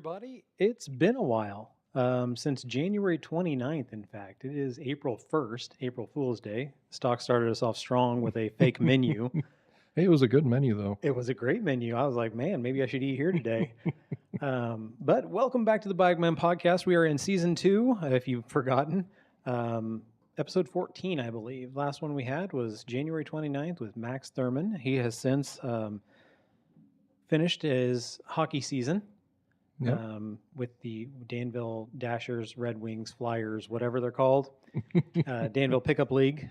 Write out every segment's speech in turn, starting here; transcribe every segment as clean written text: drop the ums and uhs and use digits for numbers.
everybody. It's been a while. Since January 29th, in fact. It is April 1st, April Fool's Day. Stock started us off strong with a fake menu. Hey, it was a good menu, though. It was a great menu. I was like, man, maybe I should eat here today. But welcome back to the Bikeman Podcast. We are in season 2, if you've forgotten. Episode 14, I believe. Last one we had was January 29th with Max Thurman. He has since finished his hockey season. Yep. With the Danville Dashers, Red Wings, Flyers, whatever they're called. Danville Pickup League.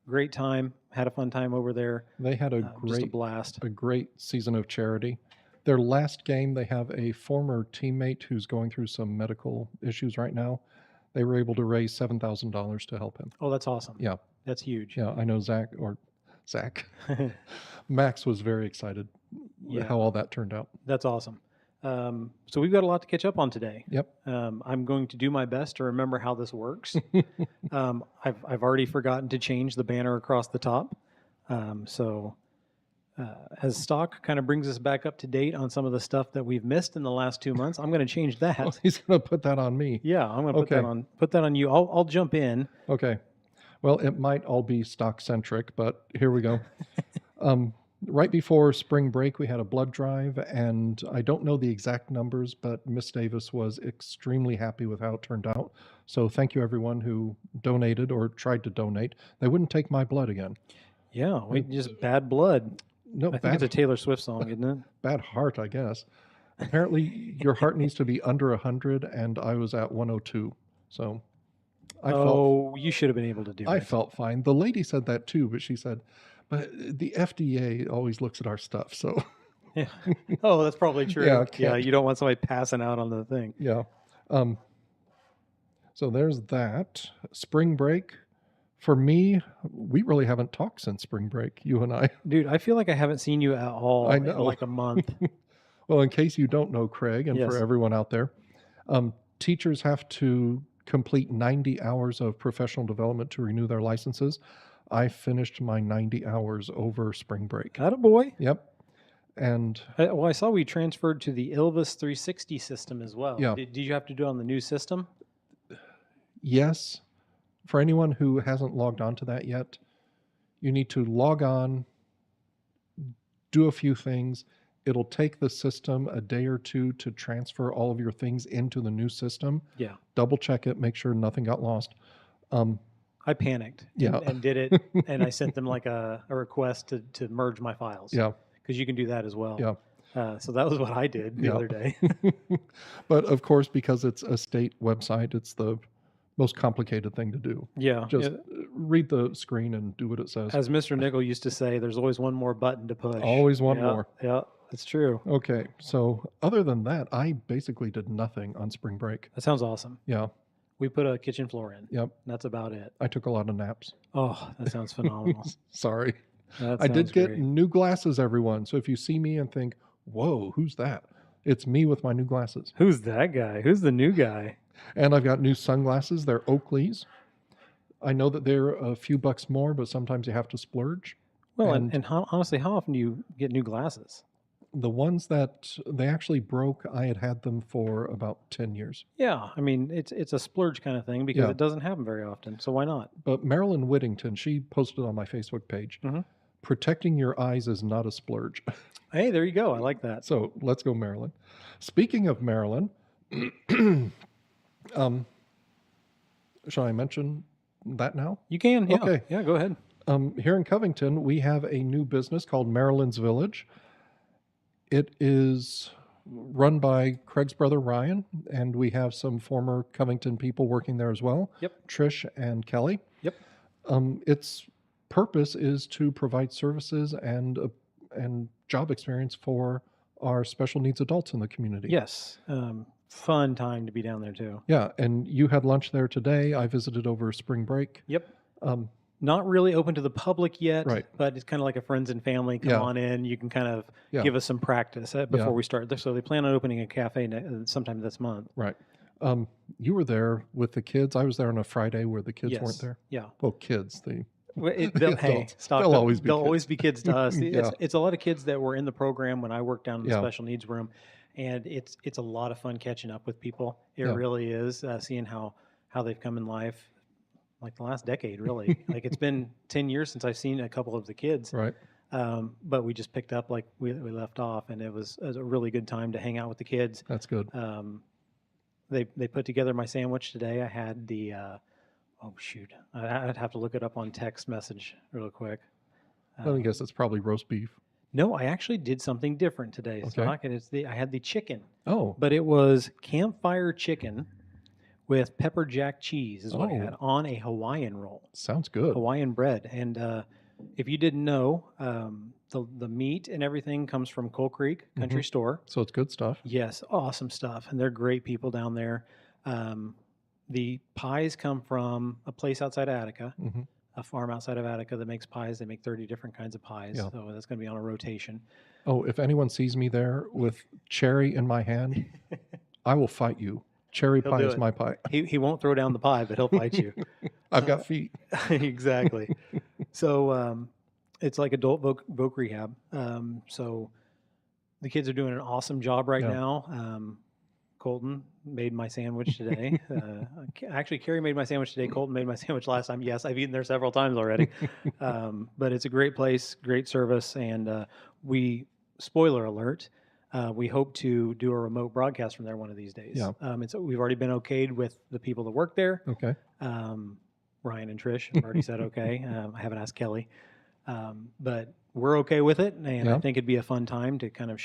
Great time. Had a fun time over there. They had just a blast. A great season of charity. Their last game, they have a former teammate who's going through some medical issues right now. They were able to raise $7,000 to help him. Oh, that's awesome. Yeah. That's huge. Yeah, I know Zach. Max was very excited how all that turned out. That's awesome. So we've got a lot to catch up on today. Yep. I'm going to do my best to remember how this works. I've already forgotten to change the banner across the top. As Stock kind of brings us back up to date on some of the stuff that we've missed in the last 2 months, I'm going to change that. Oh, he's going to put that on me. Yeah, I'm going to put that on you. I'll jump in. Okay. Well, it might all be stock centric, but here we go. Right before spring break, we had a blood drive, and I don't know the exact numbers, but Miss Davis was extremely happy with how it turned out. So thank you, everyone who donated or tried to donate. They wouldn't take my blood again. Yeah, just bad blood. No, I think it's a Taylor Swift song, isn't it? Bad heart, I guess. Apparently, your heart needs to be under 100, and I was at 102. So you should have been able to do it. I felt fine. The lady said that too, but she said, but the FDA always looks at our stuff, so. Yeah. Oh, that's probably true. Yeah, you don't want somebody passing out on the thing. Yeah. So there's that. Spring break. For me, we really haven't talked since spring break, you and I. Dude, I feel like I haven't seen you at all in like a month. Well, in case you don't know, Craig, and for everyone out there, teachers have to complete 90 hours of professional development to renew their licenses. I finished my 90 hours over spring break. Attaboy. Yep. And I saw we transferred to the Ilvis 360 system as well. Yeah. Did you have to do it on the new system? Yes. For anyone who hasn't logged on to that yet, you need to log on, do a few things. It'll take the system a day or two to transfer all of your things into the new system. Yeah. Double check it, make sure nothing got lost. I panicked and did it, and I sent them like a request to merge my files. Yeah. Because you can do that as well. Yeah. So that was what I did the other day. But of course, because it's a state website, it's the most complicated thing to do. Yeah. Just read the screen and do what it says. As Mr. Nickel used to say, there's always one more button to push. Always one more. Yeah, that's true. Okay. So other than that, I basically did nothing on spring break. That sounds awesome. Yeah. We put a kitchen floor in. Yep. That's about it. I took a lot of naps. Oh, that sounds phenomenal. Sorry. I did get new glasses, everyone. So if you see me and think, whoa, who's that? It's me with my new glasses. Who's that guy? Who's the new guy? And I've got new sunglasses. They're Oakleys. I know that they're a few bucks more, but sometimes you have to splurge. Well, and honestly, how often do you get new glasses? The ones that they actually broke, I had them for about 10 years. Yeah, I mean, it's a splurge kind of thing because it doesn't happen very often. So why not? But Marilyn Whittington, she posted on my Facebook page, protecting your eyes is not a splurge. Hey, there you go. I like that. So let's go, Marilyn. Speaking of Marilyn, shall I mention that now? You can. Yeah. Okay. Yeah, go ahead. Here in Covington, we have a new business called Marilyn's Village. It is run by Craig's brother, Ryan, and we have some former Covington people working there as well. Yep. Trish and Kelly. Yep. Its purpose is to provide services and job experience for our special needs adults in the community. Yes. Fun time to be down there too. Yeah, and you had lunch there today. I visited over spring break. Yep. Not really open to the public yet, Right. But it's kind of like a friends and family. Come on in. You can kind of give us some practice before we start. So they plan on opening a cafe sometime this month. Right. You were there with the kids. I was there on a Friday where the kids weren't there. Yeah. Well, kids. They'll always be kids to us. Yeah. It's a lot of kids that were in the program when I worked down in the special needs room. and it's a lot of fun catching up with people. It Yeah. really is, seeing how they've come in life, like the last decade, really. Like it's been 10 years since I've seen a couple of the kids, Right. but we just picked up like we left off, and it was a really good time to hang out with the kids. That's good. They put together my sandwich today. I had the oh shoot, I'd have to look it up on text message real quick. I guess it's probably roast beef. No, I actually did something different today, Okay. Stock, and I had the chicken, Oh, but it was campfire chicken with pepper jack cheese is what I had Oh. on a Hawaiian roll, sounds good. Hawaiian bread. And if you didn't know, the meat and everything comes from Coal Creek Country Store. So it's good stuff. Yes, awesome stuff, and they're great people down there. The pies come from a place outside of Attica, hmm a farm outside of Attica that makes pies. They make 30 different kinds of pies, Yeah. so that's going to be on a rotation. Oh, if anyone sees me there with cherry in my hand, I will fight you. Cherry He'll pie do is it. my pie. He won't throw down the pie, but he'll fight you. I've got feet. Exactly. So it's like adult voc rehab. So the kids are doing an awesome job right Yeah. now. Colton made my sandwich today. Actually, Carrie made my sandwich today. Colton made my sandwich last time. Yes, I've eaten there several times already. But it's a great place, great service, and spoiler alert, we hope to do a remote broadcast from there one of these days. Yeah. We've already been okayed with the people that work there. Okay. Ryan and Trish have already said okay. I haven't asked Kelly, but we're okay with it, and I Yeah. think it'd be a fun time to kind of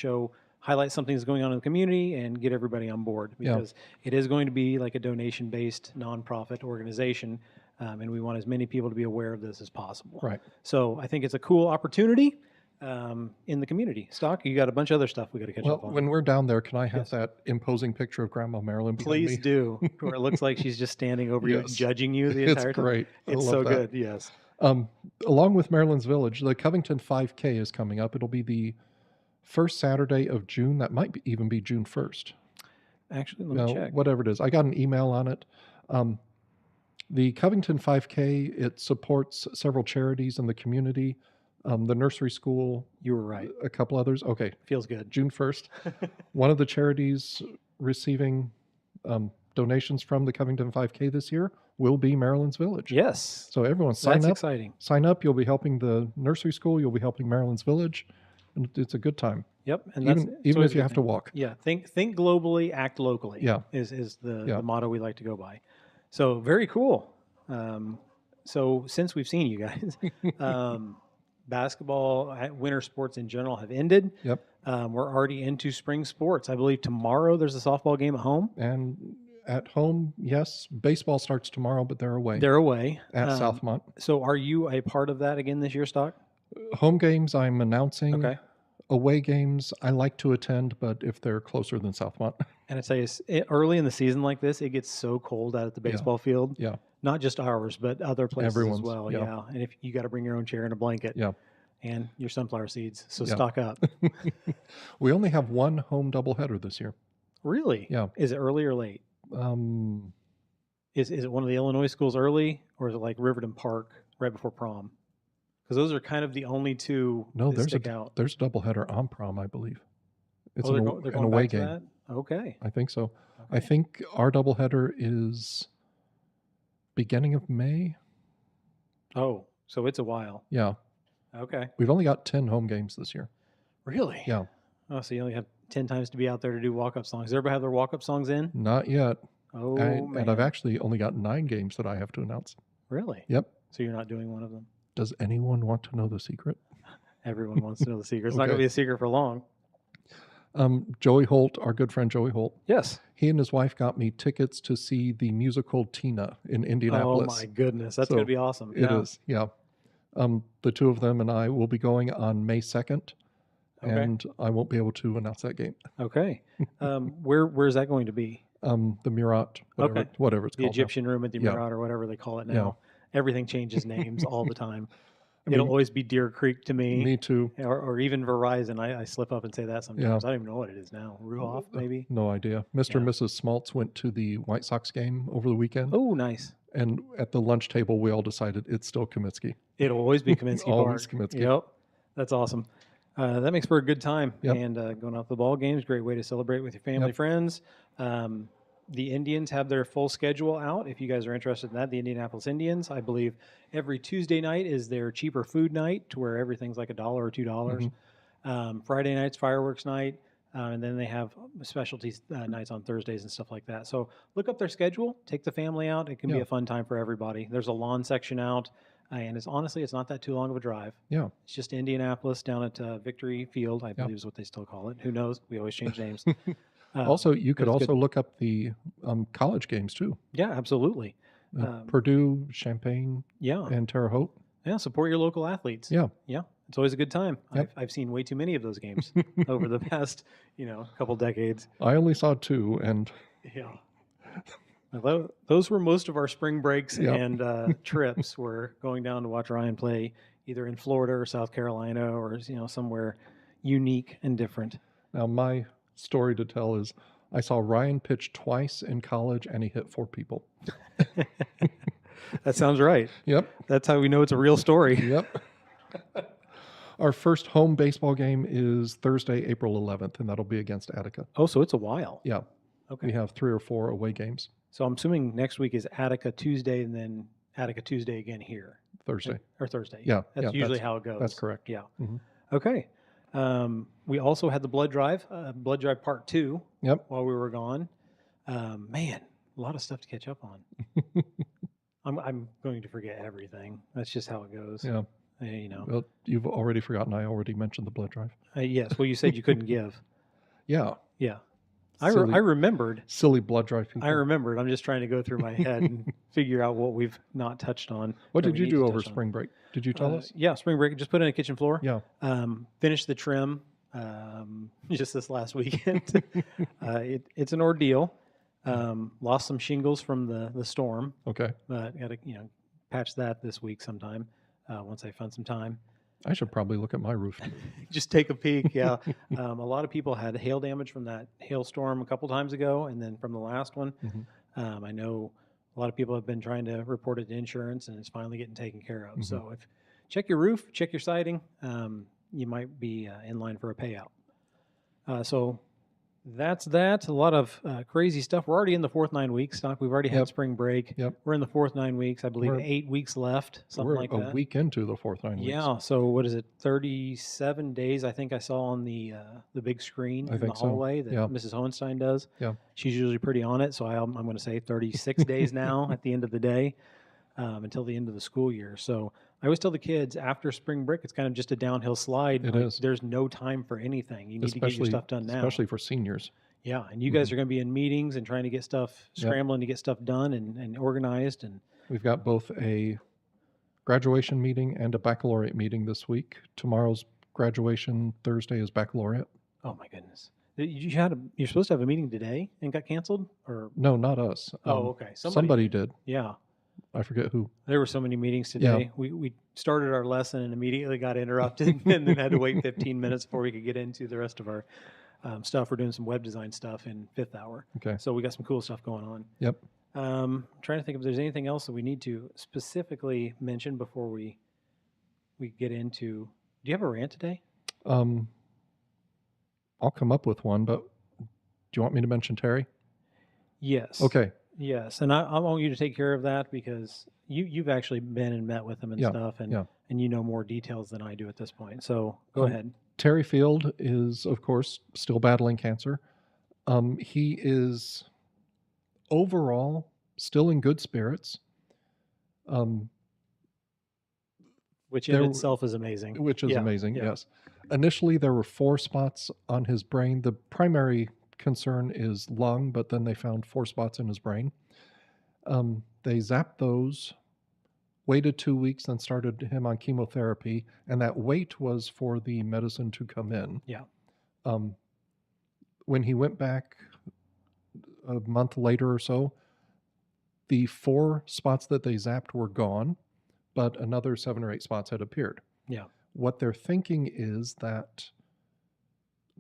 highlight something that's going on in the community and get everybody on board, Yeah. because it is going to be like a donation-based nonprofit organization, and we want as many people to be aware of this as possible. Right. So I think it's a cool opportunity in the community. Stock, you got a bunch of other stuff we got to catch Well, up on. when we're down there, can I have Yes. that imposing picture of Grandma Marilyn behind Please me? do, where it looks like she's just standing over you, Yes. judging you the It's entire time. great. I It's love so that. good. Yes. Along with Maryland's Village, the Covington 5K is coming up. It'll be the first Saturday of June. That might even be June 1st. Actually, let me check. Whatever it is. I got an email on it. The Covington 5K, it supports several charities in the community, the nursery school, You were right. a couple others. Okay, Feels good. June 1st. One of the charities receiving donations from the Covington 5K this year will be Maryland's Village. Yes. So everyone sign That's up. exciting. Sign up. You'll be helping the nursery school. You'll be helping Maryland's Village. And it's a good time, Yep. And that's even it's even always if a you good have to thing. walk. Yeah. Think globally, act locally. Yeah. Is the Yeah. motto we like to go by. So very cool. So since we've seen you guys, basketball, winter sports in general have ended. Yep. We're already into spring sports. I believe tomorrow there's a softball game at home. And at home, yes, baseball starts tomorrow, but they're away They're away at Southmont. So are you a part of that again this year, Stock? Home games, I'm announcing. Okay. Away games, I like to attend, but if they're closer than Southmont, And I tell you, early in the season like this, it gets so cold out at the Yeah. baseball field. yeah, Not just ours, but other places Everyone's, as well. yeah. Yeah. And if you got to bring your own chair and a blanket yeah. and your sunflower seeds, so Yeah. stock up. We only have one home doubleheader this year. Really? Yeah. Is it early or late? Is it one of the Illinois schools early, or is it like Riverton Park right before prom? Because those are kind of the only two No, that there's stick out. a doubleheader on prom, I believe. It's Oh, an, they're an going away back to game. that? Okay. I think so. I Okay. think our doubleheader is beginning of May. Oh, so it's a while. Yeah, Okay. we've only got 10 home games this year. Really? Yeah, Oh, so you only have 10 times to be out there to do walk-up songs. Does everybody have their walk-up songs in? not yet. Oh, And man. I've actually only got 9 games that I have to announce. Really? Yep. So you're not doing one of them? Does anyone want to know the secret? Everyone wants to know the secret. It's not going to Okay. be a secret for long. Joey Holt, our good friend Joey Holt, Yes. he and his wife got me tickets to see the musical Tina in Oh, Indianapolis. my goodness. That's So, going to be awesome. It is, yeah. The two of them and I will be going on May 2nd, Okay. and I won't be able to announce that game. Okay. Where's that going to be? The Murat, whatever, Okay. whatever it's The called. now. Egyptian room at the Yeah. Murat or whatever they call it now. Yeah. Everything changes names all the time. I It'll mean, always be Deer Creek to me, me too. or even Verizon. I slip up and say that sometimes. Yeah. I don't even know what it is now. Ruoff, maybe? No idea. Mr. Yeah. and Mrs. Smaltz went to the White Sox game over the weekend, Oh, nice. and at the lunch table, we all decided it's still Comiskey. It'll always be Kaminsky Always Park. Kaminsky. Yep. That's awesome. That makes for a good time. Yep. And going out to the ball games, great way to celebrate with your family, Yep. friends. The Indians have their full schedule out. If you guys are interested in that, the Indianapolis Indians, I believe every Tuesday night is their cheaper food night to where everything's like $1 or $2. Friday night's fireworks night. And then they have specialty nights on Thursdays and stuff like that. So look up their schedule, take the family out. It can be Yeah. a fun time for everybody. There's a lawn section out, and it's not that too long of a drive. Yeah. It's just Indianapolis down at Victory Field, I believe is what they still call it. Who knows? We always change names. Also, you could it's also good. look up the college games too. Yeah, absolutely. Purdue, Champaign, Yeah, and Terre Haute. yeah. Support your local athletes. Yeah. Yeah, it's always a good time. Yep. I've seen way too many of those games over the past couple decades. I only saw 2, and Yeah. Although those were most of our spring breaks Yep. and trips were going down to watch Ryan play either in Florida or South Carolina or somewhere unique and different. now my story to tell is I saw Ryan pitch twice in college, and he hit 4 people. That sounds right. Yep. That's how we know it's a real story. Yep. Our first home baseball game is Thursday, April 11th, and that'll be against Attica. Oh, so it's a while. Yeah. Okay. We have 3 or 4 away games So I'm assuming next week is Attica Tuesday and then Attica Tuesday again here. Thursday. Or Thursday. Yeah, That's yeah, usually that's- how it goes. That's correct. Yeah. Mhm. Okay. We also had the Blood Drive Part 2 Yep. while we were gone. Man, a lot of stuff to catch up on. I'm going to forget everything. That's just how it goes. Yeah. Well, Well, you've already forgotten. I already mentioned the blood drive. yes. Well, you said you couldn't give. Yeah. Yeah. Silly, I remembered. silly blood drive people. I remembered. I'm just trying to go through my head and figure out what we've not touched on. What that did we you need do to over touch on. spring break? Did you tell us? Yeah, spring break. Just put in a kitchen floor. Yeah. Finished the trim just this last weekend. It's an ordeal. Lost some shingles from the storm, Okay. but got to patch that this week sometime once I find some time. I should probably look at my roof. Just take a peek. Yeah, a lot of people had hail damage from that hailstorm a couple times ago, and then from the last one. Mhm. I know a lot of people have been trying to report it to insurance, and it's finally getting taken care of. So if check your roof, check your siding, you might be in line for a payout. So that's that. A lot of crazy stuff. We're already in the fourth 9 weeks, Doc. We've already had Yep. spring break. Yep. We're in the fourth 9 weeks. I believe We're- 8 weeks left, something We're like a that. week into the fourth 9 weeks. Yeah. So what is it? 37 days. I think I saw on the big screen I in the think so. hallway that Yeah. Mrs. Hohenstein does. Yeah. She's usually pretty on it. So I'm going to say 36 days now at the end of the day until the end of the school year. So I always tell the kids after spring break, it's kind of just a downhill slide. It Like, is. There's no time for anything. You need to get your stuff done now. Especially for seniors. Yeah, and you guys are going to be in meetings and trying to get stuff, Yep. scrambling to get stuff done and organized. And We've got both a graduation meeting and a baccalaureate meeting this week. Tomorrow's graduation, Thursday is baccalaureate. oh my goodness, you're supposed to have a meeting today and got canceled, or No, not us. okay, Somebody did. Yeah, I forget who. there were so many meetings Yeah. today. We started our lesson and immediately got interrupted, and then had to wait 15 minutes before we could get into the rest of our stuff. We're doing some web design stuff in fifth hour, Okay. so we got some cool stuff going on. Yep. Trying to think if there's anything else that we need to specifically mention before we get into. Do you have a rant today? I'll come up with one, but do you want me to mention Terry? Yes. Okay. Yes, and I want you to take care of that because you've actually been and met with him and Yeah, stuff, and yeah. and you know more details than I do at this point. So go Um, ahead. Terry Field is, of course, still battling cancer. He is overall still in good spirits, Which there in w- itself is amazing. which is Yeah, amazing. yeah. Yes. Initially, there were 4 spots on his brain. The primary concern is lung, but then they found 4 spots in his brain. They zapped those, waited 2 weeks, then started him on chemotherapy, and that wait was for the medicine to come in. Yeah. When he went back a month later or so, the 4 spots that they zapped were gone, but another 7 or 8 spots had appeared. Yeah. What they're thinking is that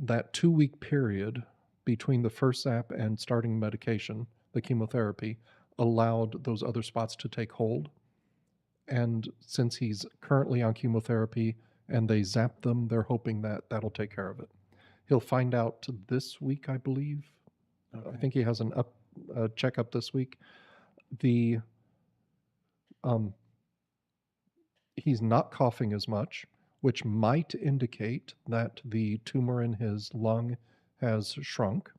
2-week period between the first zap and starting medication, the chemotherapy, allowed those other spots to take hold. And since he's currently on chemotherapy and they zap them. They're hoping that that'll take care of it. He'll find out this week, I believe. I Okay. think he has a checkup this week. The he's not coughing as much, which might indicate that the tumor in his lung has shrunk.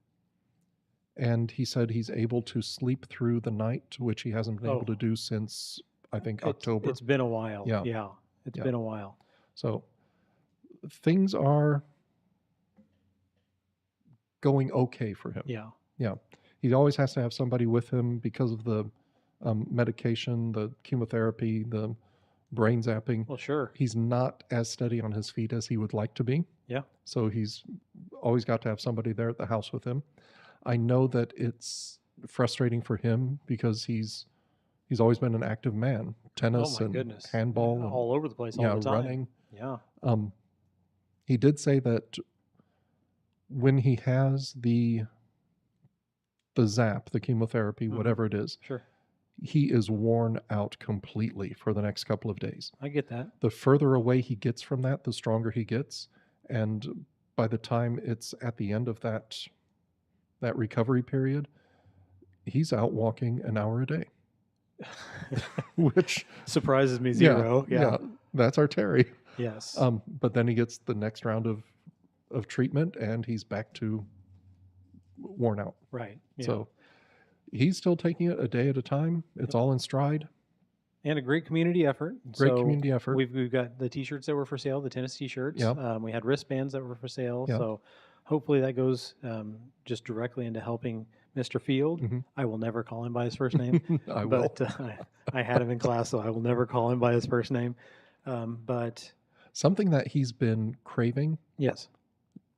And he said he's able to sleep through the night, which he hasn't been able to do since, I think, October. It's been a while. Yeah. Yeah. It's been a while. So things are going okay for him. Yeah. Yeah. He always has to have somebody with him because of the medication, the chemotherapy, the brain zapping. Well, sure. He's not as steady on his feet as he would like to be. Yeah. So he's always got to have somebody there at the house with him. I know that it's frustrating for him because he's always been an active man. Tennis Oh my and goodness. handball. All over the place all Yeah, the time. running. Yeah. He did say that when he has the zap, the chemotherapy, Mhm. whatever it is, Sure. he is worn out completely for the next couple of days. I get that. The further away he gets from that, the stronger he gets. And by the time it's at the end of that recovery period, he's out walking an hour a day, which surprises me zero. Yeah. That's our Terry. Yes. But then he gets the next round of treatment and he's back to worn out. Right. Yeah. So he's still taking it a day at a time. It's all in stride. And a great community effort. Great community effort. We've got the T-shirts that were for sale, the tennis T-shirts. Yep. We had wristbands that were for sale. Yep. So hopefully that goes just directly into helping Mr. Field. Mhm. I will never call him by his first name. I will. But I had him in class, so I will never call him by his first name. But Something that he's been craving, yes.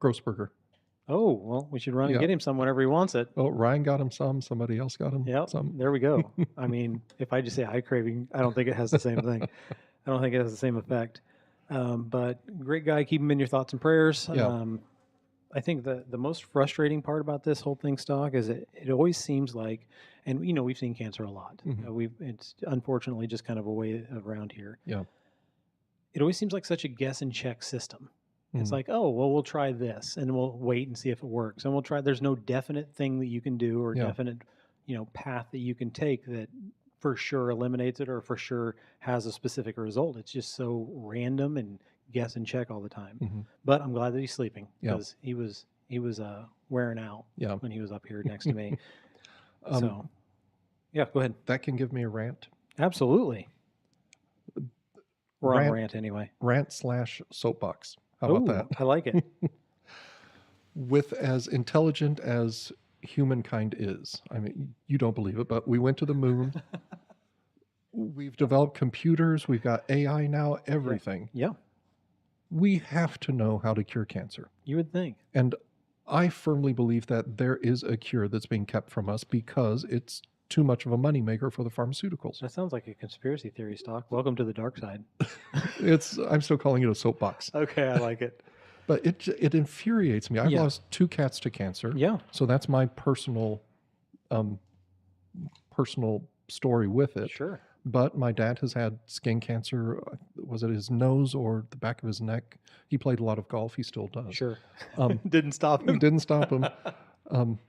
Grossburger. Oh, well, we should run and Yeah. get him some whenever he wants it. Oh, Ryan got him some. Somebody else got him Yep. some. There we go. I mean, if I just say eye craving, I don't think it has the same thing. I don't think it has the same effect. But great guy. Keep him in your thoughts and prayers. Yeah. I think the most frustrating part about this whole thing, Stock, is it always seems like, and we've seen cancer a lot. Mhm. It's unfortunately just kind of a way around here. Yeah. It always seems like such a guess and check system. It's Mhm. like, oh, well, we'll try this and we'll wait and see if it works. And we'll try, there's no definite thing that you can do or Yeah. definite, path that you can take that for sure eliminates it or for sure has a specific result. It's just so random and guess and check all the time. Mhm. But I'm glad that he's sleeping Yeah. because he was wearing out Yeah. when he was up here next to me. Um, So, yeah, go ahead. That can give me a rant. Absolutely. We're on Rant- rant anyway. Rant/soapbox. How about Ooh, that? I like it. With as intelligent as humankind is, I mean, you don't believe it, but we went to the moon. We've developed computers. We've got AI now, everything. Yeah, We have to know how to cure cancer. you would think. And I firmly believe that there is a cure that's being kept from us because it's too much of a moneymaker for the pharmaceuticals. That sounds like a conspiracy theory, Stock. Welcome to the dark side. I'm still calling it a soapbox. Okay, I like it. But it infuriates me. I've Yeah. lost 2 cats to cancer. Yeah, So that's my personal story with it. sure. But my dad has had skin cancer. Was it his nose or the back of his neck? He played a lot of golf. He still does. Sure. Um, Didn't stop him. Didn't stop him.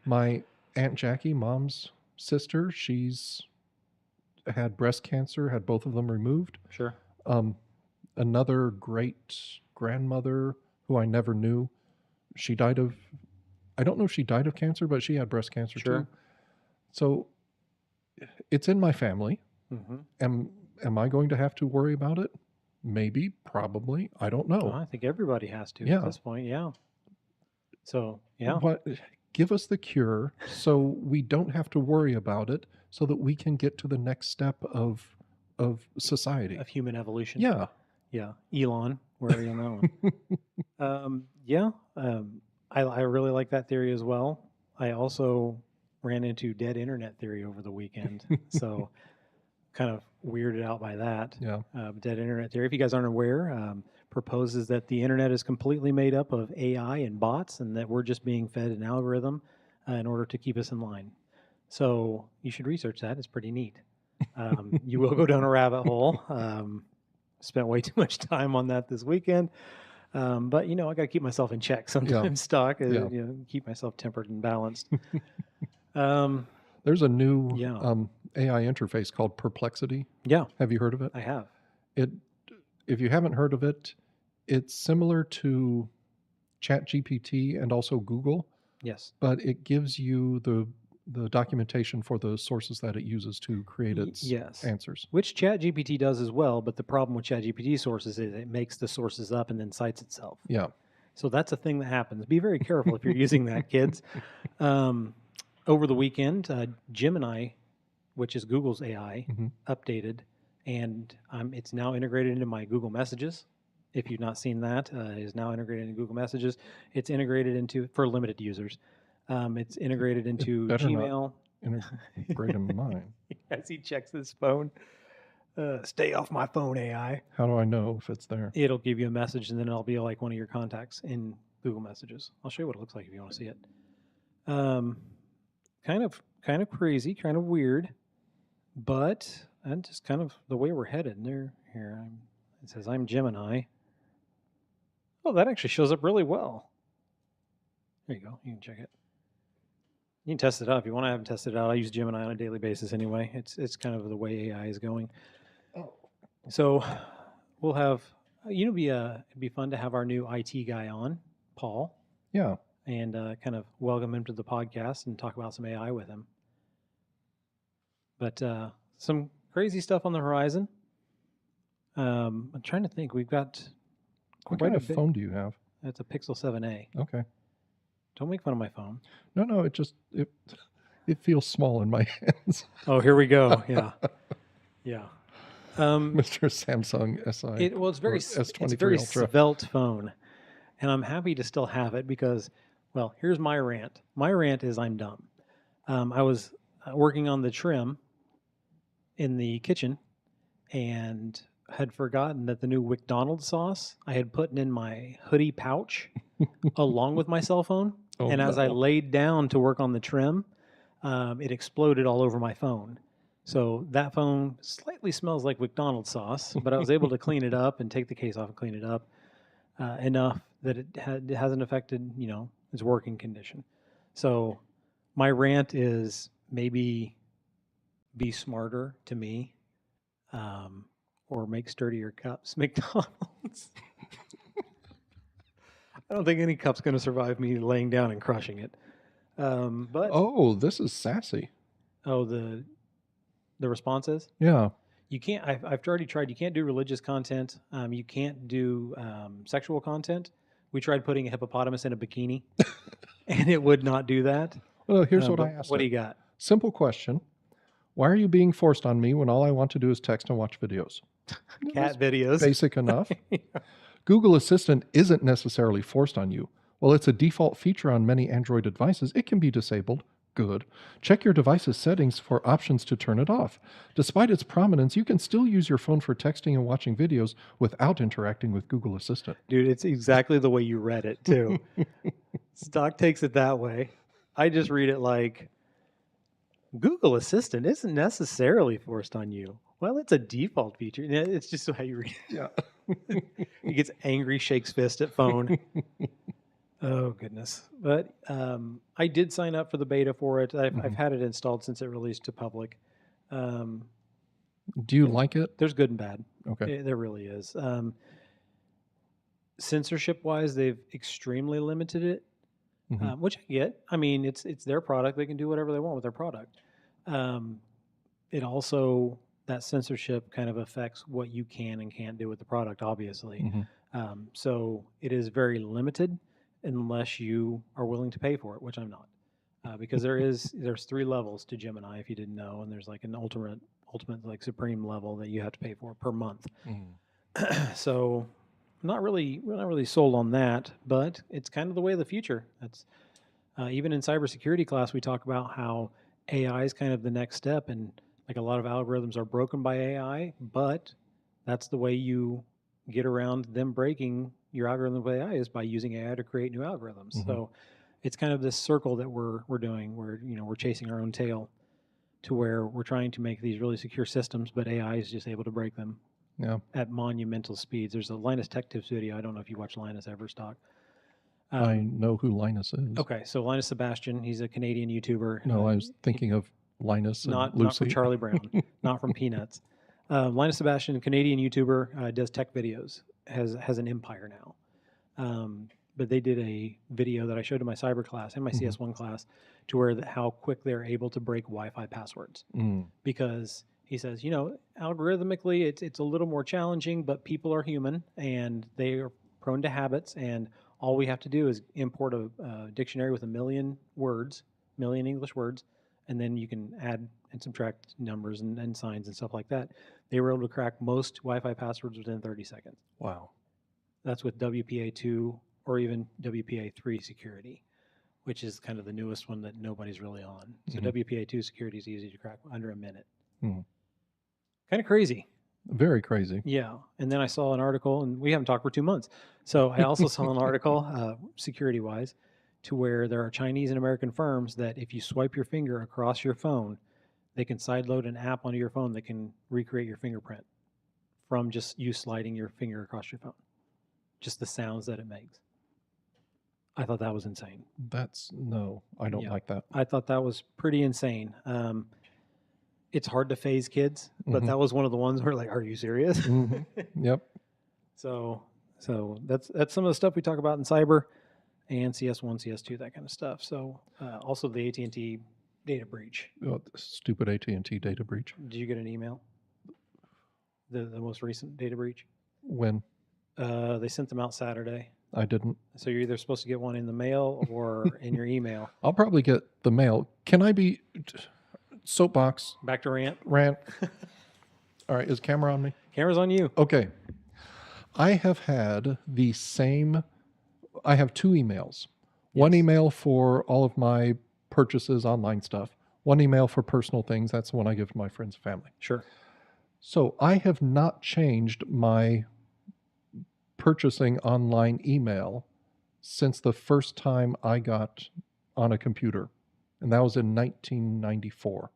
My Aunt Jackie, mom's sister, she's had breast cancer, had both of them removed. Sure. Another great grandmother who I never knew, she died of, I don't know if she died of cancer, but she had breast cancer Sure. too. So it's in my family. Mm-hmm. Am I going to have to worry about it? Maybe, probably. I don't know. I think everybody has to Yeah. at this point. Yeah. So, yeah. What, give us the cure so we don't have to worry about it so that we can get to the next step of society. Of human evolution. Yeah. Yeah. Elon, where are you on that one? Yeah. I really like that theory as well. I also ran into dead internet theory over the weekend. So kind of weirded out by that. Yeah. Dead internet theory, if you guys aren't aware, proposes that the internet is completely made up of AI and bots and that we're just being fed an algorithm in order to keep us in line. So you should research that. It's pretty neat. You will go down a rabbit hole. spent way too much time on that this weekend. But I got to keep myself in check sometimes. Stock, Yeah. keep myself tempered and balanced. um, There's a new Yeah. AI interface called Perplexity. yeah, Have you heard of it? I have. If you haven't heard of it, it's similar to ChatGPT and also Google, Yes. but it gives you the documentation for the sources that it uses to create its yes. answers. Which ChatGPT does as well, but the problem with ChatGPT sources is it makes the sources up and then cites itself. Yeah. So that's a thing that happens. Be very careful if you're using that, kids. Over the weekend, Gemini, which is Google's AI, updated, and it's now integrated into my Google Messages. If you've not seen that, it is now integrated into Google Messages. It's integrated into, for limited users, it's integrated into better not Gmail. Integrate in mine. As he checks his phone. Stay off my phone, AI. How do I know if it's there? It'll give you a message, and then it'll be like one of your contacts in Google Messages. I'll show you what it looks like if you want to see it. Kind of crazy, kind of weird, but and just kind of the way we're headed. Here, it says I'm Gemini. Oh, that actually shows up really well. There you go. You can check it. You can test it out if you want to have it tested out. I use Gemini on a daily basis anyway. It's kind of the way AI is going. Oh. So we'll have, it'd be fun to have our new IT guy on, Paul. Yeah. And kind of welcome him to the podcast and talk about some AI with him. But some crazy stuff on the horizon. I'm trying to think. We've got What quite kind a of bit. phone do you have? It's a Pixel 7a. Okay. Don't make fun of my phone. No, it feels small in my hands. Oh, here we go. Yeah. Yeah. Mr. Samsung SI. It's very S23 it's a very Ultra. svelte phone, and I'm happy to still have it because, well, here's my rant. My rant is I'm dumb. I was working on the trim in the kitchen, and had forgotten that the new McDonald's sauce I had put in my hoodie pouch along with my cell phone. Oh, And as I no. laid down to work on the trim, it exploded all over my phone. So that phone slightly smells like McDonald's sauce, but I was able to clean it up and take the case off and clean it up enough that it hasn't affected, its working condition. So my rant is maybe be smarter to me, or make sturdier cups. McDonald's. I don't think any cup's going to survive me laying down and crushing it. But Oh, this is sassy. the response is Yeah. you can't. I've already tried. You can't do religious content. You can't do sexual content. We tried putting a hippopotamus in a bikini, and it would not do that. Well, here's what But I asked. What do it. you got? Simple question. Why are you being forced on me when all I want to do is text and watch videos? Cat videos. Basic enough. Google Assistant isn't necessarily forced on you. While it's a default feature on many Android devices, it can be disabled. Good. Check your device's settings for options to turn it off. Despite its prominence, you can still use your phone for texting and watching videos without interacting with Google Assistant. Dude, it's exactly the way you read it, too. Stock takes it that way. I just read it like Google Assistant isn't necessarily forced on you. Well, it's a default feature. Yeah, it's just how you read it. Yeah. He gets angry, shakes fist at phone. Oh, goodness. But I did sign up for the beta for it. I've had it installed since it released to public. Do you like it? There's good and bad. Okay. There really is. Censorship-wise, they've extremely limited it, which I get. I mean, it's their product. They can do whatever they want with their product. It also, that censorship kind of affects what you can and can't do with the product, obviously. So it is very limited unless you are willing to pay for it, which I'm not. Because there's 3 levels to Gemini, if you didn't know, and there's like an ultimate like supreme level that you have to pay for per month. So not really sold on that, but it's kind of the way of the future. That's even in cybersecurity class, we talk about how AI is kind of the next step, and like a lot of algorithms are broken by AI, but that's the way you get around them breaking your algorithm with AI is by using AI to create new algorithms. So it's kind of this circle that we're doing where we're chasing our own tail to where we're trying to make these really secure systems, but AI is just able to break them. Yeah. at monumental speeds. There's a Linus Tech Tips video. I don't know if you watch Linus Everstock. I know who Linus is. Okay, so Linus Sebastian, he's a Canadian YouTuber. No, I was thinking of Linus and not Lucy. from Charlie Brown, not from Peanuts. Linus Sebastian, Canadian YouTuber, does tech videos. Has an empire now. But they did a video that I showed in my cyber class and my Mhm. CS1 class to where how quick they're able to break Wi-Fi passwords. Mm. Because he says, algorithmically it's a little more challenging, but people are human and they are prone to habits, and all we have to do is import a dictionary with 1 million words, million English words, and then you can add and subtract numbers and signs and stuff like that. They were able to crack most Wi-Fi passwords within 30 seconds. Wow. That's with WPA2 or even WPA3 security, which is kind of the newest one that nobody's really on. So Mhm. WPA2 security is easy to crack under a minute. Mhm. Kind of crazy. Very crazy. Yeah. And then I saw an article, and we haven't talked for 2 months. So I also saw an article, security-wise, to where there are Chinese and American firms that if you swipe your finger across your phone, they can sideload an app onto your phone that can recreate your fingerprint from just you sliding your finger across your phone. Just the sounds that it makes. I thought that was insane. No, I don't Yeah. like that. I thought that was pretty insane. It's hard to phase kids, but Mhm. that was one of the ones where like, are you serious? Mhm. Yep. So that's some of the stuff we talk about in cyber and CS1, CS2, that kind of stuff. So also the AT&T data breach. Oh, stupid AT&T data breach. Did you get an email? The most recent data breach? When? They sent them out Saturday. I didn't. So you're either supposed to get one in the mail or in your email. I'll probably get the mail. Can I be soapbox Back to rant. rant? All right, is camera on me? Camera's on you. Okay. I have had I have 2 emails. One Yes. email for all of my purchases, online stuff. One email for personal things. That's the one I give to my friends and family. Sure. So I have not changed my purchasing online email since the first time I got on a computer. And that was in 1994.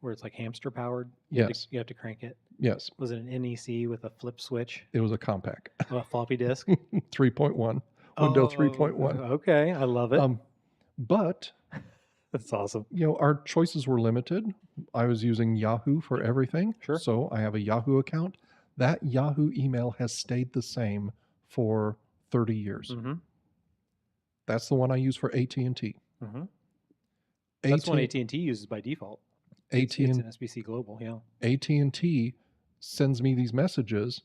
Where it's like hamster powered. Yes. You have to crank it. Yes. Was it an NEC with a flip switch? It was a Compaq. A floppy disk? 3.1. Windows 3.1. Okay. I love it. But That's awesome. our choices were limited. I was using Yahoo for everything. Sure. So I have a Yahoo account. That Yahoo email has stayed the same for 30 years. Mm-hmm. That's the one I use for AT&T. Mm-hmm. That's one AT&T uses by default. It's an SBC Global, yeah. AT&T sends me these messages.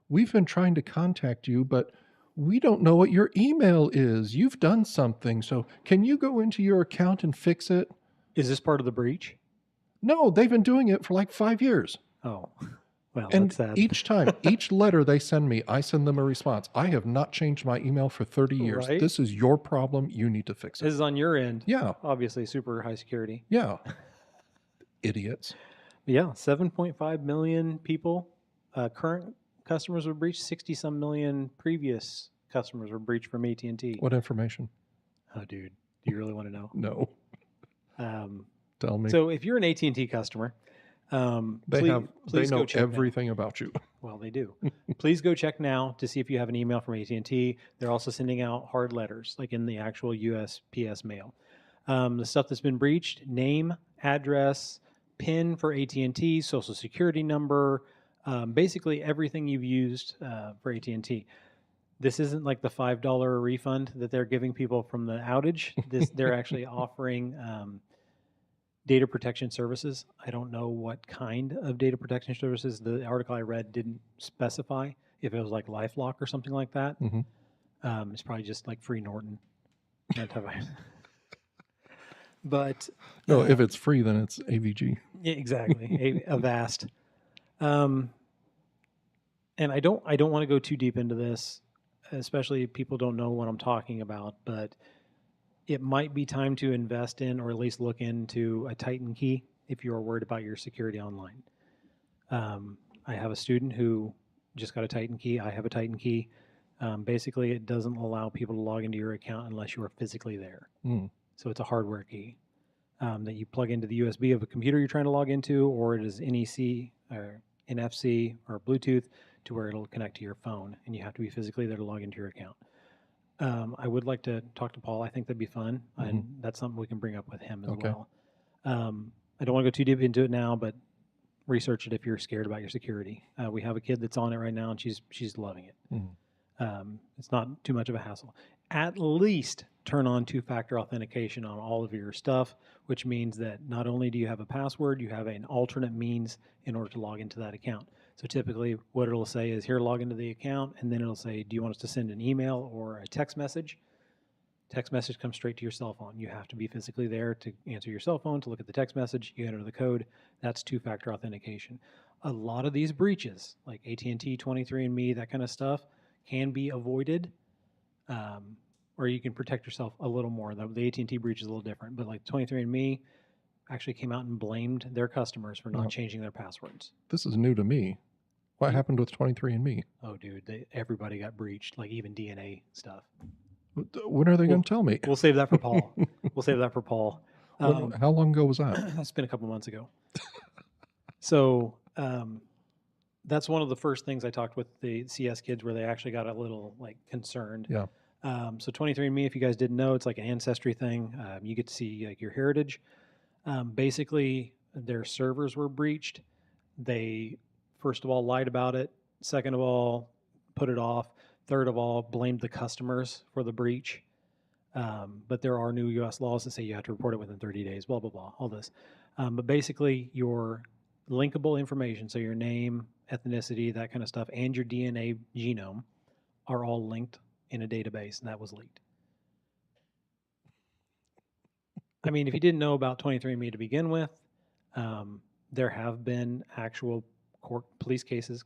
We've been trying to contact you, but we don't know what your email is. You've done something. So can you go into your account and fix it? Is this part of the breach? No, they've been doing it for like 5 years. Oh, well, And that's sad. each time, each letter they send me, I send them a response. I have not changed my email for 30 years. Right. This is your problem. You need to fix This it. is on your end. Yeah, Obviously, super high security. yeah. Idiots. Yeah, 7.5 million people, current customers were breached. 60-some million previous customers were breached from AT&T. What information? Oh, dude, do you really want to know? No. Tell me. So if you're an AT&T customer, They please know go check now. everything about you. Well, they do. Please go check now to see if you have an email from AT&T. They're also sending out hard letters, like in the actual USPS mail. The stuff that's been breached: name, address, PIN for AT&T, social security number, basically everything you've used for AT&T. This isn't like the $5 refund that they're giving people from the outage. They're actually offering data protection services. I don't know what kind of data protection services. The article I read didn't specify if it was like LifeLock or something like that. Mhm. It's probably just like free Norton. That type of- But No, if it's free, then it's AVG. yeah, exactly, Avast. And I don't want to go too deep into this, especially if people don't know what I'm talking about, but it might be time to invest in, or at least look into, a Titan key if you are worried about your security online. I have a student who just got a Titan key. I have a Titan key. Basically, it doesn't allow people to log into your account unless you are physically there. Mm. So it's a hardware key that you plug into the USB of a computer you're trying to log into, or it is NEC or NFC or Bluetooth to where it'll connect to your phone, and you have to be physically there to log into your account. I would like to talk to Paul. I think that'd be fun, and that's something we can bring up with him as Okay. well. I don't want to go too deep into it now, but research it if you're scared about your security. We have a kid that's on it right now, and she's loving it. It's not too much of a hassle. At least turn on two-factor authentication on all of your stuff, which means that not only do you have a password, you have an alternate means in order to log into that account. So typically what it'll say is, here, log into the account, and then it'll say, do you want us to send an email or a text message? Text message comes straight to your cell phone. You have to be physically there to answer your cell phone, to look at the text message. You enter the code. That's two-factor authentication. A lot of these breaches, like AT&T, 23andMe, that kind of stuff, can be avoided, or you can protect yourself a little more. The AT&T breach is a little different, but like 23andMe actually came out and blamed their customers for not changing their passwords. This is new to me. What happened with 23andMe? Oh, dude, everybody got breached, like even DNA stuff. When are they going to tell me? We'll save that for Paul. We'll save that for Paul. How long ago was that? It's been a couple months ago. So that's one of the first things I talked with the CS kids, where they actually got a little like concerned. Yeah. So 23andMe, if you guys didn't know, it's like an ancestry thing. You get to see like your heritage. Basically, their servers were breached. They, first of all, lied about it. Second of all, put it off. Third of all, blamed the customers for the breach. But there are new U.S. laws that say you have to report it within 30 days, blah, blah, blah, all this. But basically, your linkable information, so your name, ethnicity, that kind of stuff, and your DNA genome are all linked in a database, and that was leaked. I mean, if you didn't know about 23andMe to begin with, there have been actual court cases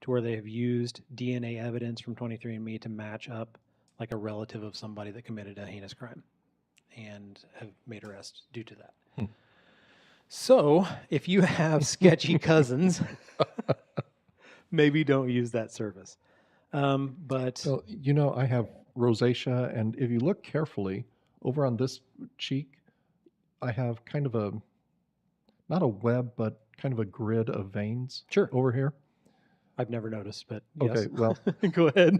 to where they have used DNA evidence from 23andMe to match up like a relative of somebody that committed a heinous crime, and have made arrests due to that. So if you have sketchy cousins, maybe don't use that service. But well, you know, I have rosacea, and if you look carefully over on this cheek, I have kind of a, not a web, but kind of a grid of veins over here. I've never noticed, but okay, yes. Well, go ahead.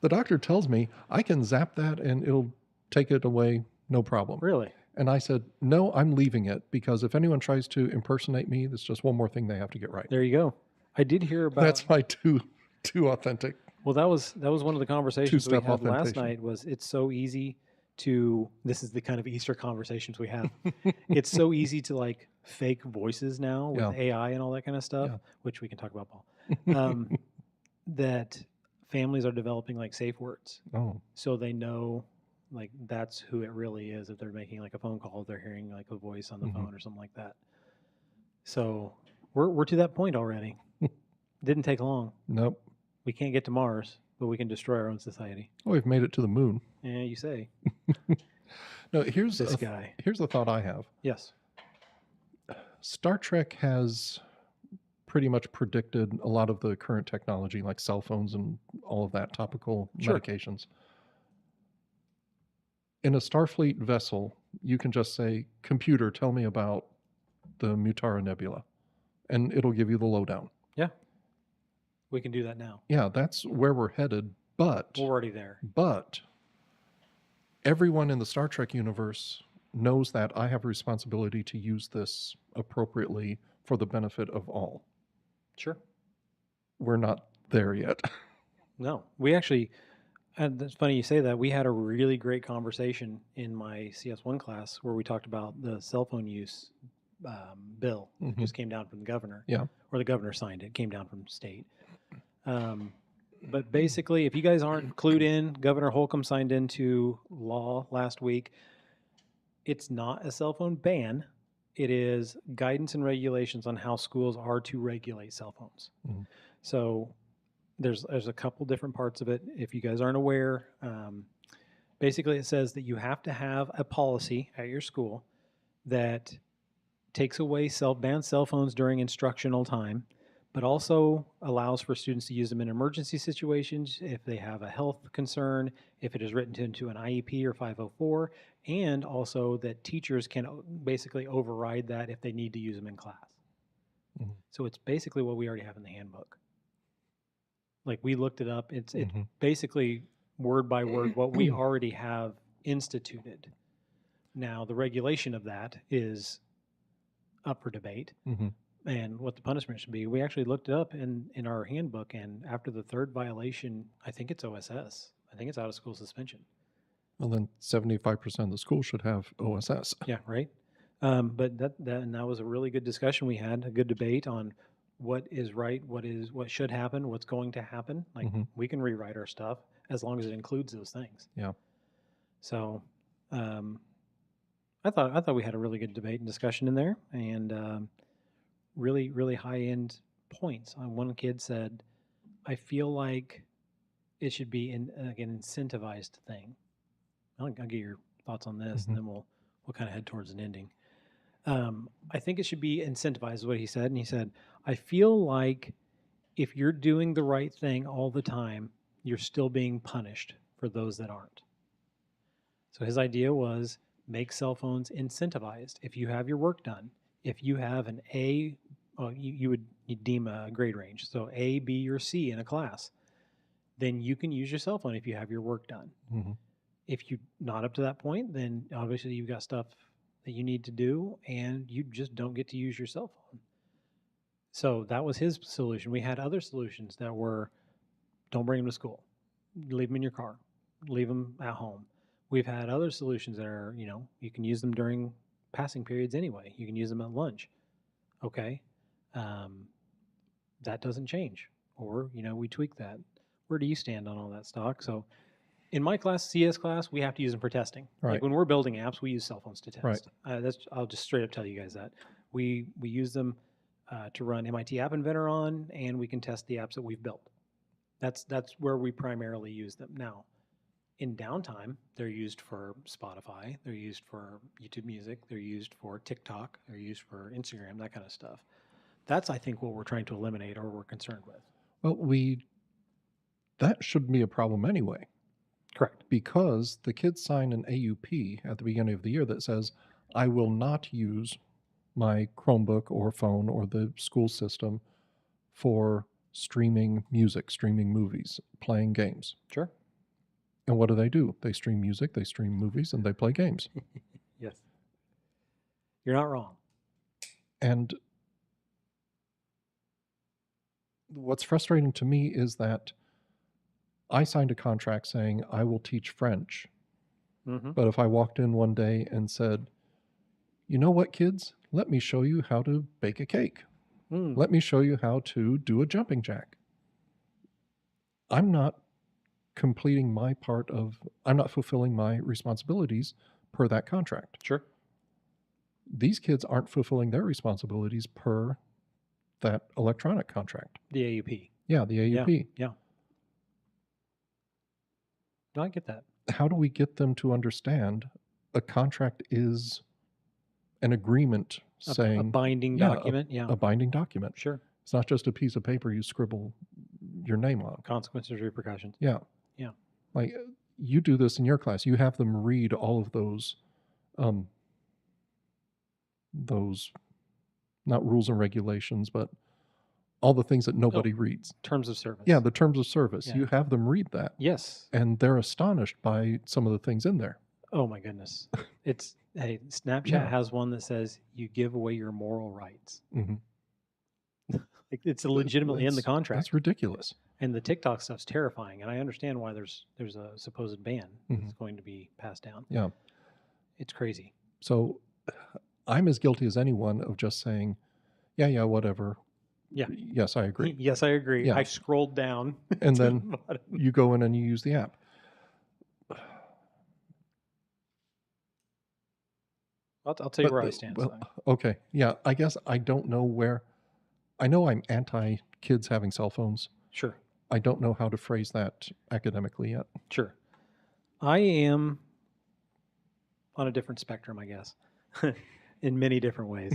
The doctor tells me I can zap that and it'll take it away, no problem. Really? And I said, no, I'm leaving it, because if anyone tries to impersonate me, that's just one more thing they have to get right. There you go. I did hear about. That's my too authentic. Well, that was one of the conversations we had last night. Was it's so easy to. This is the kind of Easter conversations we have. It's so easy to like fake voices now with AI and all that kind of stuff, which we can talk about, Paul. That families are developing like safe words. Oh. So they know like that's who it really is. If they're making like a phone call, they're hearing like a voice on the phone or something like that. So we're to that point already. Didn't take long. Nope. We can't get to Mars, but we can destroy our own society. Oh, we've made it to the moon. Yeah, you say. No, here's this guy. Here's the thought I have. Yes. Star Trek has pretty much predicted a lot of the current technology, like cell phones and all of that, topical medications. In a Starfleet vessel, you can just say, computer, tell me about the Mutara Nebula, and it'll give you the lowdown. Yeah. We can do that now. Yeah, that's where we're headed, but... We're already there. But everyone in the Star Trek universe knows that I have a responsibility to use this appropriately for the benefit of all. Sure. We're not there yet. No. We actually... And it's funny you say that. We had a really great conversation in my CS1 class where we talked about the cell phone use bill that just came down from the governor. Yeah. Or the governor signed it. Came down from state. But basically, if you guys aren't clued in, Governor Holcomb signed into law last week. It's not a cell phone ban. It is guidance and regulations on how schools are to regulate cell phones. So there's a couple different parts of it. If you guys aren't aware, basically it says that you have to have a policy at your school that takes away bans cell phones during instructional time, but also allows for students to use them in emergency situations if they have a health concern, if it is written into an IEP or 504, and also that teachers can basically override that if they need to use them in class. Mhm. So it's basically what we already have in the handbook. Like we looked it up. It's Mhm. basically word by word what we already have instituted. Now the regulation of that is up for debate, Mhm. and what the punishment should be. We actually looked it up in our handbook, and after the third violation, I think it's OSS. I think it's out of school suspension. Well, then 75% of the school should have OSS. Yeah, right. But that was a really good discussion we had, a good debate on what is right, what should happen, what's going to happen. Like Mhm. we can rewrite our stuff as long as it includes those things. Yeah. So I thought we had a really good debate and discussion in there, and really high end points. One kid said, "I feel like it should be an incentivized thing." I'll get your thoughts on this, and Mhm. then we'll kind of head towards an ending. I think it should be incentivized, is what he said. And he said, I feel like if you're doing the right thing all the time, you're still being punished for those that aren't. So his idea was make cell phones incentivized. If you have your work done, if you have an A, you deem a grade range. So A, B, or C in a class, then you can use your cell phone if you have your work done. Mhm. If you're not up to that point, then obviously you've got stuff that you need to do and you just don't get to use your cell phone. So that was his solution. We had other solutions that were don't bring them to school, leave them in your car, leave them at home. We've had other solutions that are, you can use them during passing periods anyway. You can use them at lunch. Okay. Um, that doesn't change. Or, we tweak that. Where do you stand on all that, Stock? So in my class, CS class, we have to use them for testing. Like Right. when we're building apps, we use cell phones to Right. test. I'll just straight up tell you guys that we use them to run MIT App Inventor on, and we can test the apps that we've built. That's where we primarily use them. Now, in downtime, they're used for Spotify, they're used for YouTube Music, they're used for TikTok, they're used for Instagram, that kind of stuff. That's, I think, what we're trying to eliminate or we're concerned with. Well, that shouldn't be a problem anyway, Correct. because the kids sign an AUP at the beginning of the year that says, I will not use my Chromebook or phone or the school system for streaming music, streaming movies, playing games. Sure. And what do? They stream music, they stream movies, and they play games. Yes. You're not wrong. And what's frustrating to me is that I signed a contract saying I will teach French. Mm-hmm. But if I walked in one day and said, you know what, kids, let me show you how to bake a cake. Let me show you how to do a jumping jack. I'm not completing my I'm not fulfilling my responsibilities per that contract. Sure. These kids aren't fulfilling their responsibilities per that electronic contract. The AUP. Yeah, the AUP. Yeah. No, I get that. How do we get them to understand a contract is an agreement saying a binding document? Yeah. A binding document. Sure. It's not just a piece of paper you scribble your name on. Consequences, repercussions. Yeah. Yeah. Like you do this in your class. You have them read all of those not rules and regulations, but all the things that nobody reads. Terms of service. Yeah, the terms of service. Yeah. You have them read that. Yes. And they're astonished by some of the things in there. Oh my goodness. Snapchat has one that says you give away your moral rights. Mm-hmm. It's legitimately in the contract. That's ridiculous. And the TikTok stuff's terrifying. And I understand why there's a supposed ban that's going to be passed down. Yeah. It's crazy. So I'm as guilty as anyone of just saying, yeah, whatever. Yeah. Yes, I agree. Yes, I agree. Yeah. I scrolled down. And then you go in and you use the app. I'll tell you where I stand. Well, okay. Yeah, I guess I don't know where. I know I'm anti kids having cell phones. Sure. I don't know how to phrase that academically yet. Sure. I am on a different spectrum, I guess, in many different ways.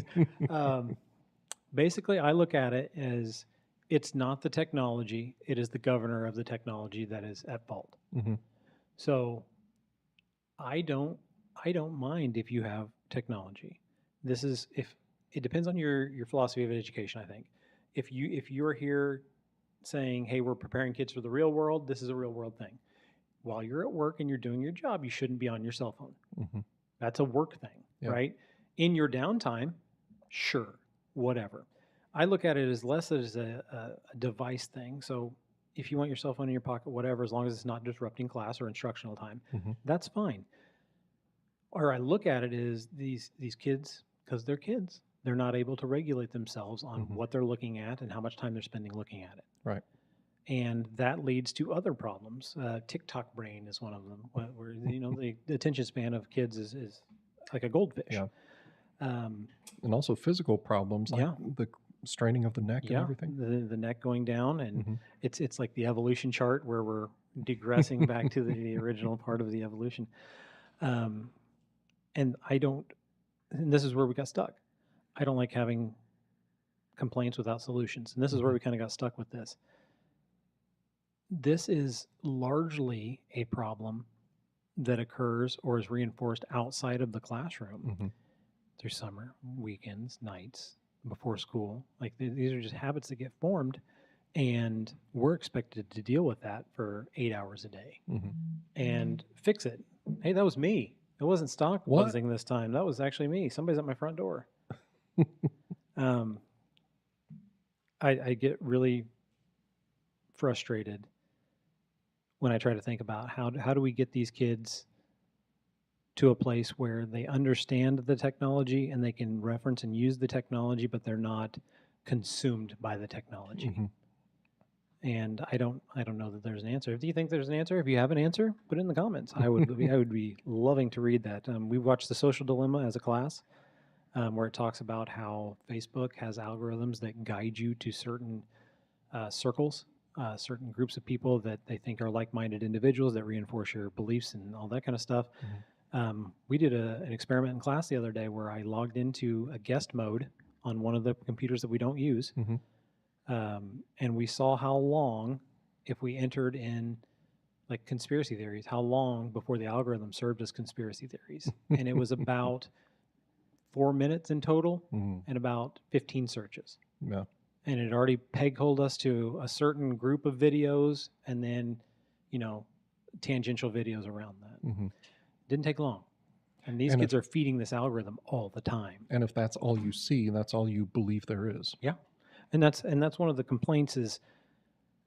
Basically, I look at it as it's not the technology, it is the governor of the technology that is at fault. Mm-hmm. So I don't mind if you have technology. This is it depends on your philosophy of education, I think. If you're here saying, hey, we're preparing kids for the real world, this is a real world thing. While you're at work and you're doing your job, you shouldn't be on your cell phone. Hmm. That's a work thing, Yeah. right? In your downtime, sure, whatever. I look at it as less as a device thing. So if you want your cell phone in your pocket, whatever, as long as it's not disrupting class or instructional time, Hmm. that's fine. Or I look at it as these kids, because they're kids, they're not able to regulate themselves on what they're looking at and how much time they're spending looking at it. Right. And that leads to other problems. TikTok brain is one of them, where the attention span of kids is like a goldfish. Yeah. Um, And also physical problems like Yeah. the straining of the neck and yeah, everything. the neck going down, and Mhm. it's like the evolution chart where we're digressing back to the original part of the evolution. And and this is where we got stuck. I don't like having complaints without solutions. And this is where we kind of got stuck with this. This is largely a problem that occurs or is reinforced outside of the classroom Mhm. through summer, weekends, nights, before school. Like these are just habits that get formed, and we're expected to deal with that for 8 hours a day Mhm. and fix it. Hey, that was me. It wasn't stock What? buzzing this time. That was actually me. Somebody's at my front door. I get really frustrated when I try to think about how do we get these kids to a place where they understand the technology and they can reference and use the technology, but they're not consumed by the technology. Mhm. And I don't know that there's an answer. If you think there's an answer, if you have an answer, put it in the comments. I would be loving to read that. We watched The Social Dilemma as a class, where it talks about how Facebook has algorithms that guide you to certain circles, certain groups of people that they think are like-minded individuals that reinforce your beliefs and all that kind of stuff. We did an experiment in class the other day where I logged into a guest mode on one of the computers that we don't use. Mhm. And we saw how long, if we entered in like conspiracy theories, how long before the algorithm served as conspiracy theories. And it was about 4 minutes in total Mhm. and about 15 searches. Yeah. And it already peg-holed us to a certain group of videos and then, tangential videos around that. Mhm. Didn't take long. And these And kids are feeding this algorithm all the time. And if that's all you see, that's all you believe there is. Yeah. And that's one of the complaints is,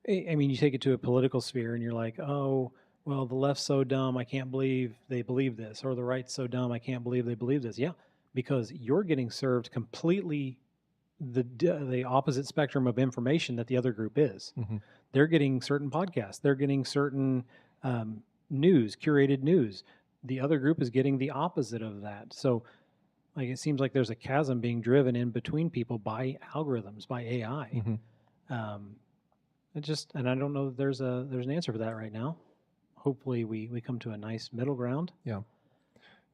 I mean, you take it to a political sphere and you're like, oh, well, the left's so dumb, I can't believe they believe this, or the right's so dumb, I can't believe they believe this. Yeah, because you're getting served completely the opposite spectrum of information that the other group is. Mhm. They're getting certain podcasts, they're getting certain news, curated news. The other group is getting the opposite of that. So, like, it seems like there's a chasm being driven in between people by algorithms, by AI. Mhm. And I don't know that there's an answer for that right now. Hopefully we come to a nice middle ground. Yeah.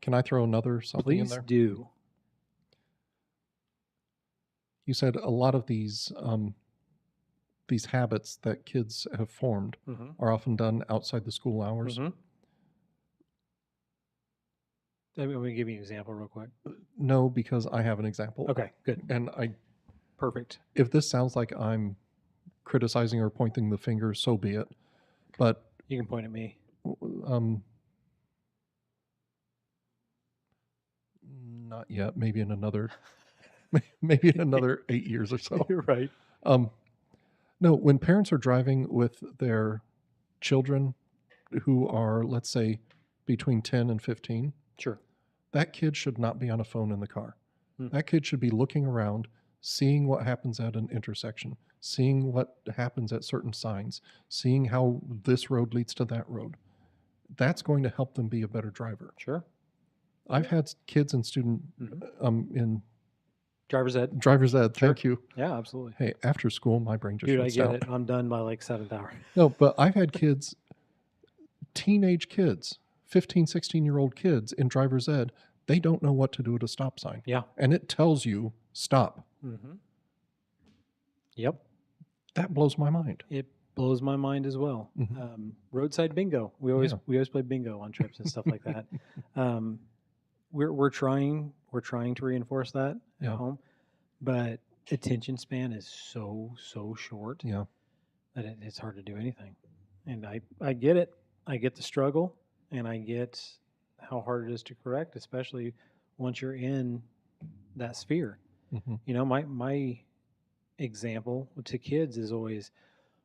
Can I throw another something in Please there? do. You said a lot of these habits that kids have formed are often done outside the school hours. Let me give you an example real quick. No, because I have an example. Okay, good. And Perfect. if this sounds like I'm criticizing or pointing the finger, so be it. But You can point at me. Not yet. Maybe in another 8 years or so. You're right. No, when parents are driving with their children who are, let's say, between 10 and 15, Sure. that kid should not be on a phone in the car. Hmm. That kid should be looking around, seeing what happens at an intersection, seeing what happens at certain signs, seeing how this road leads to that road. That's going to help them be a better driver. Sure. I've had kids and student in Driver's ed. driver's ed. Sure. Thank you. Yeah, absolutely. Hey, after school, my brain just Dude, I shuts get down. it. I'm done by like 7th hour. No, but I've had kids, teenage kids, 15, 16-year-old kids in driver's ed. They don't know what to do at a stop sign. Yeah. And it tells you, stop. Yep. That blows my mind. It blows my mind as well. Roadside bingo. We always play bingo on trips and stuff like that. We're trying to reinforce that at home. but attention span is so short Yeah. that it's hard to do anything. And I get it. I get the struggle, and I get how hard it is to correct, especially once you're in that sphere. Hmm. You know, my example to kids is always,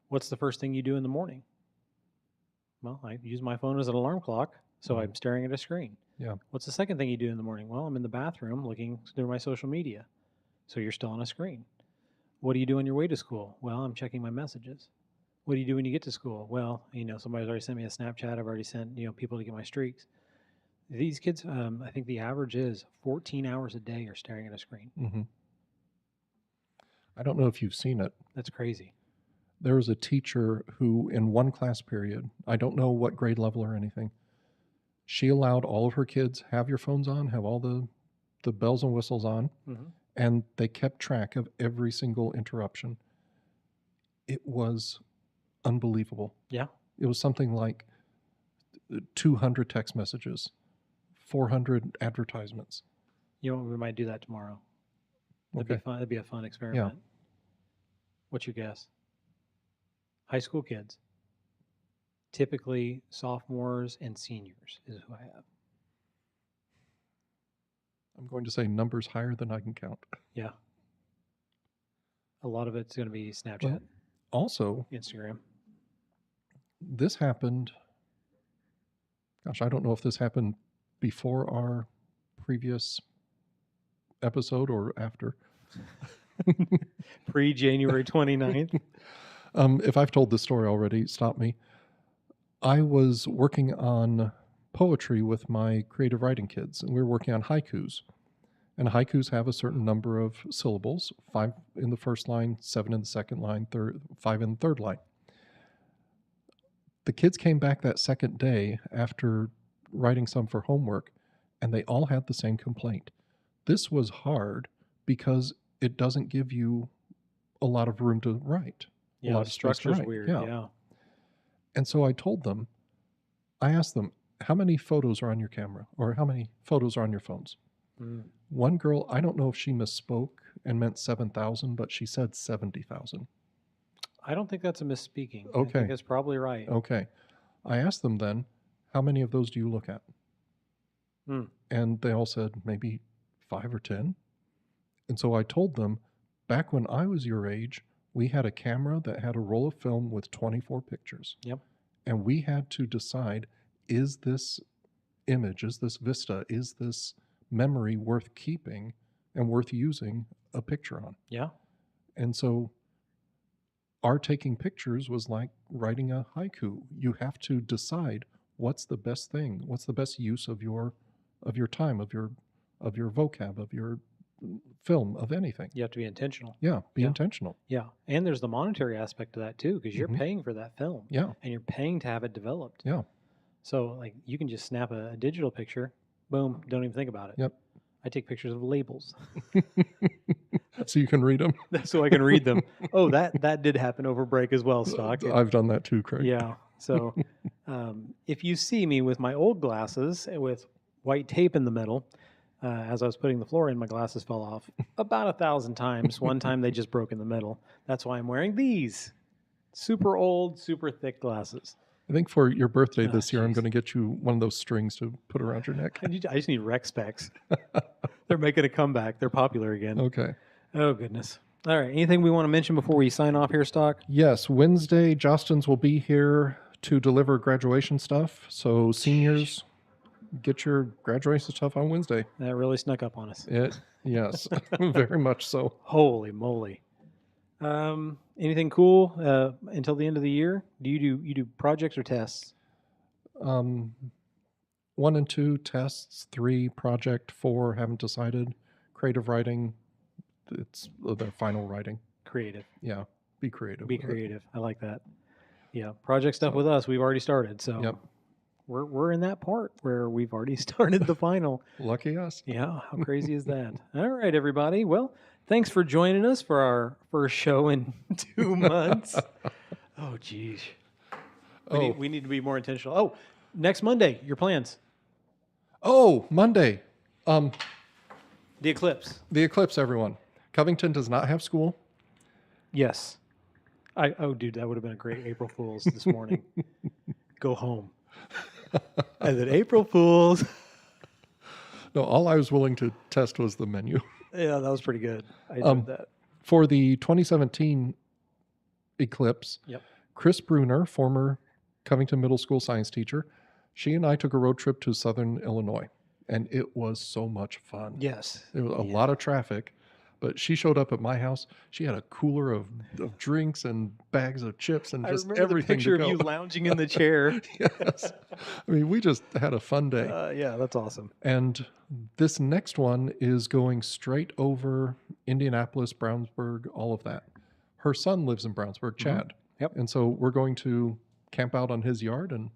what's the first thing you do in the morning? Well, I use my phone as an alarm clock, so Mhm. I'm staring at a screen. Yeah. What's the second thing you do in the morning? Well, I'm in the bathroom looking through my social media. So you're still on a screen. What do you do on your way to school? Well, I'm checking my messages. What do you do when you get to school? Well, you know, somebody's already sent me a Snapchat. I've already sent, you know, people to get my streaks. These kids, I think the average is 14 hours a day are staring at a screen. Hmm. I don't know if you've seen it. That's crazy. There was a teacher who, in one class period, I don't know what grade level or anything, she allowed all of her kids have your phones on, have all the bells and whistles on, Mm-hmm. and they kept track of every single interruption. It was unbelievable. Yeah. It was something like 200 text messages, 400 advertisements. You know, we might do that tomorrow. That'd be Okay. fun. That'd be a fun experiment. What's your guess? High school kids. Typically sophomores and seniors is who I have. I'm going to say numbers higher than I can count. Yeah. A lot of it's going to be Snapchat, Well, also, Instagram. this happened. Gosh, I don't know if this happened before our previous episode or after. Pre-January 29th. If I've told this story already, stop me. I was working on poetry with my creative writing kids, and we were working on haikus. And haikus have a certain number of syllables, 5 in the first line, 7 in the second line, 5 in the third line. The kids came back that second day after writing some for homework, and they all had the same complaint. This was hard because it doesn't give you a lot of room to write. Yeah, lot the of space to structure's write, weird. yeah. Yeah. And so I told them, I asked them, how many photos are on your camera or how many photos are on your phones? Mm. One girl, I don't know if she misspoke and meant 7,000, but she said 70,000. I don't think that's a misspeaking. I Okay. think that's probably right. Okay. I asked them then, how many of those do you look at? Hmm. And they all said maybe 5 or 10. And so I told them, back when I was your age, we had a camera that had a roll of film with 24 pictures. Yep. And we had to decide, is this image, is this vista, is this memory worth keeping and worth using a picture on? Yeah. And so our taking pictures was like writing a haiku. You have to decide what's the best thing, what's the best use of your time, of your vocab, of your film, of anything. You have to be intentional. Yeah, be Yeah. intentional. Yeah. And there's the monetary aspect to that too, because you're Mhm. paying for that film Yeah, and you're paying to have it developed. yeah, So like you can just snap a digital picture, boom, don't even think about it. Yep. I take pictures of labels so you can read them. so I can read them. Oh, that did happen over break as well, Stock. I've done that too, Craig. Yeah. So if you see me with my old glasses with white tape in the middle, as I was putting the floor in, my glasses fell off about 1,000 times. One time they just broke in the middle. That's why I'm wearing these super old, super thick glasses. I think for your birthday Ah, this year, I'm jeez. going to get you one of those strings to put around your neck. I just need rec specs. They're making a comeback. They're popular again. Okay. Oh, goodness. All right. Anything we want to mention before we sign off here, Stock? Yes, Wednesday, Jostens will be here to deliver graduation stuff. So seniors, get your graduation stuff on Wednesday. That really snuck up on us. Yes, very much so. Holy moly. Anything cool until the end of the year? Do you do projects or tests? 1 and 2 tests, 3 project, 4 haven't decided. Creative writing, it's the final writing. Creative. Yeah, be creative. Be with it. creative. I like that. Yeah, project stuff So- with us, we've already started. So Yep. we're in that part where we've already started the final. Lucky us. Yeah, how crazy is that? All right, everybody. Well, thanks for joining us for our first show in 2 months. Oh, geez. Oh, We need to be more intentional. Oh, next Monday, your plans. oh, Monday. The eclipse. The eclipse, everyone. Covington does not have school. Yes. Oh, dude, that would have been a great April Fool's this morning. Go home. And then April Fool's. No, all I was willing to test was the menu. Yeah, that was pretty good. I enjoyed that. For the 2017 eclipse, Yep. Chris Bruner, former Covington Middle School science teacher, she and I took a road trip to Southern Illinois, and it was so much fun. Yes. There was a lot of traffic, but she showed up at my house. She had a cooler of drinks and bags of chips and I just remember the everything picture to of go. you lounging in the chair. Yes. I mean, we just had a fun day. Yeah, that's awesome. And this next one is going straight over Indianapolis, Brownsburg, all of that. Her son lives in Brownsburg, Chad. Yep. And so we're going to camp out on his yard, and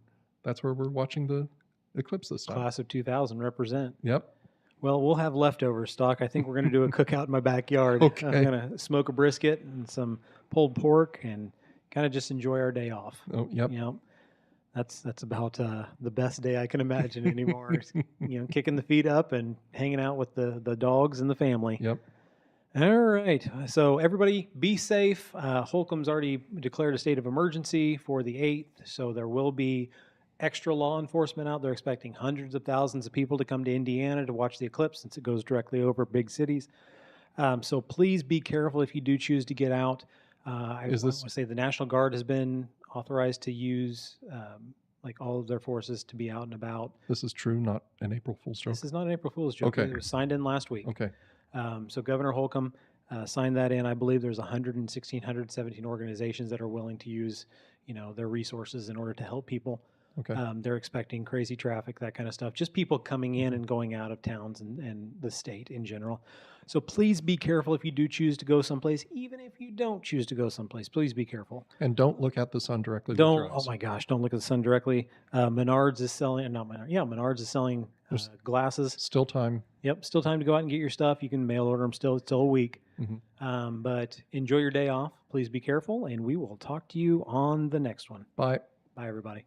that's where we're watching the eclipse this time. Class of 2000 represent. Yep. Well, we'll have leftover stock. I think we're going to do a cookout in my backyard. Okay. I'm going to smoke a brisket and some pulled pork and kind of just enjoy our day off. Oh, yep. You know, that's about the best day I can imagine anymore. Is, kicking the feet up and hanging out with the dogs and the family. Yep. All right. So everybody be safe. Holcomb's already declared a state of emergency for the 8th. So there will be extra law enforcement out. They're expecting hundreds of thousands of people to come to Indiana to watch the eclipse since it goes directly over big cities. So please be careful if you do choose to get out. I want to say the National Guard has been authorized to use like all of their forces to be out and about. This is true, not an April Fool's joke. This is not an April Fool's joke. Okay. It was signed in last week. Okay. So Governor Holcomb signed that in. I believe there's 116, 117 organizations that are willing to use, their resources in order to help people. Okay. They're expecting crazy traffic, that kind of stuff. Just people coming in and going out of towns and the state in general. So please be careful if you do choose to go someplace. Even if you don't choose to go someplace, please be careful. And don't look at the sun directly. with your Oh eyes. my gosh, don't look at the sun directly. Menards is selling, not Menards. Yeah, Menards is selling glasses. Still time. Yep, still time to go out and get your stuff. You can mail order them still. It's still a week. Mhm. But enjoy your day off. Please be careful, and we will talk to you on the next one. Bye. Bye, everybody.